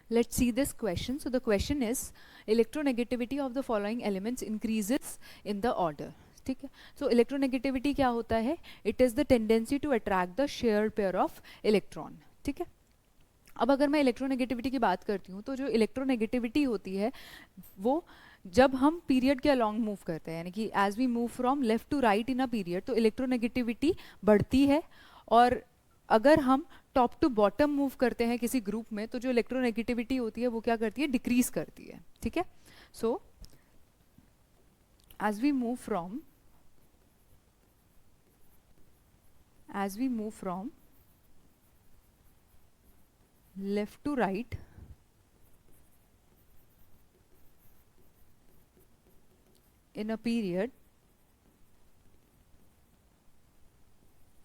Let's see this question. So the question is electronegativity of the following elements increases in the order. ठीक है. So electronegativity क्या होता है? It is the tendency to attract the shared pair of electron. ठीक है. अब अगर मैं इलेक्ट्रोनेगेटिविटी की बात करती हूँ तो जो इलेक्ट्रोनेगेटिविटी होती है वो जब हम पीरियड के अलॉन्ग मूव करते हैं, यानी कि as we move from left to right in a period, तो इलेक्ट्रोनेगेटिविटी बढ़ती है. और अगर हम टॉप टू बॉटम मूव करते हैं किसी ग्रुप में तो जो इलेक्ट्रोनेगेटिविटी होती है वो क्या करती है? डिक्रीज करती है. ठीक है. So as we move from left to right in a period,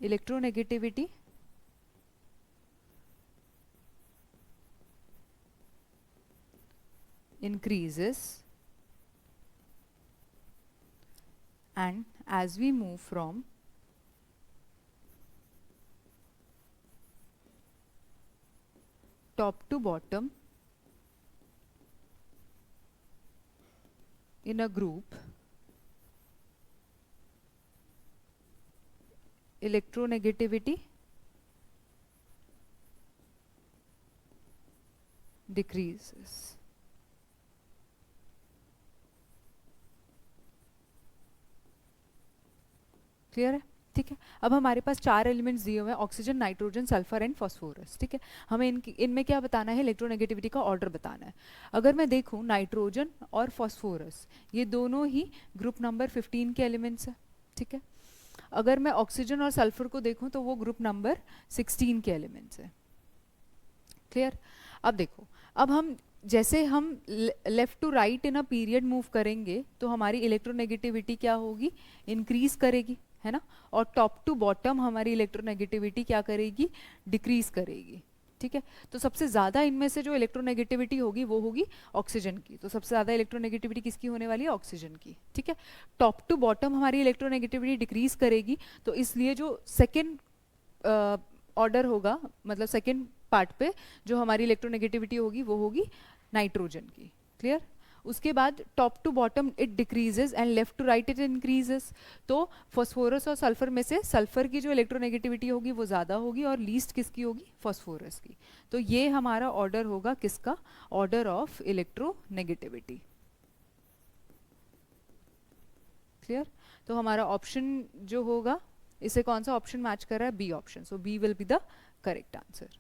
electronegativity increases, and as we move from top to bottom in a group, electronegativity decreases. Clear है? ठीक है. अब हमारे पास 4 एलिमेंट्स दिए हुए हैं, oxygen, nitrogen, sulphur and phosphorus. ठीक है. हमें इनमें क्या बताना है? इलेक्ट्रोनेगेटिविटी का ऑर्डर बताना है. अगर मैं देखूं नाइट्रोजन और फॉस्फोरस ये दोनों ही ग्रुप नंबर 15 के एलिमेंट्स हैं. ठीक है. अगर मैं ऑक्सीजन और सल्फर को देखूं तो वो ग्रुप नंबर 16 के एलिमेंट्स है. क्लियर? अब देखो, अब हम जैसे हम left to right in a period move करेंगे तो हमारी इलेक्ट्रोनेगेटिविटी क्या होगी? इंक्रीज करेगी, है ना. और टॉप टू बॉटम हमारी इलेक्ट्रोनेगेटिविटी क्या करेगी? डिक्रीज करेगी. ठीक है. तो सबसे ज्यादा इनमें से जो इलेक्ट्रोनेगेटिविटी होगी वो होगी ऑक्सीजन की. तो सबसे ज्यादा इलेक्ट्रोनेगेटिविटी किसकी होने वाली है? ऑक्सीजन की. ठीक है. टॉप टू बॉटम हमारी इलेक्ट्रोनेगेटिविटी डिक्रीज करेगी, तो इसलिए जो सेकेंड ऑर्डर होगा, मतलब सेकेंड पार्ट पे जो हमारी इलेक्ट्रोनेगेटिविटी होगी वो होगी नाइट्रोजन की. क्लियर? उसके बाद top to bottom it decreases and left to right it increases. तो फॉस्फोरस और सल्फर में से सल्फर की जो इलेक्ट्रोनेगेटिविटी होगी वो ज़्यादा होगी और लीस्ट किसकी होगी? फॉस्फोरस की. तो ये हमारा ऑर्डर होगा किसका? Order of electronegativity. क्लियर? तो हमारा ऑप्शन जो होगा, इसे कौन सा ऑप्शन मैच कर रहा है? B option. So B will be the correct answer.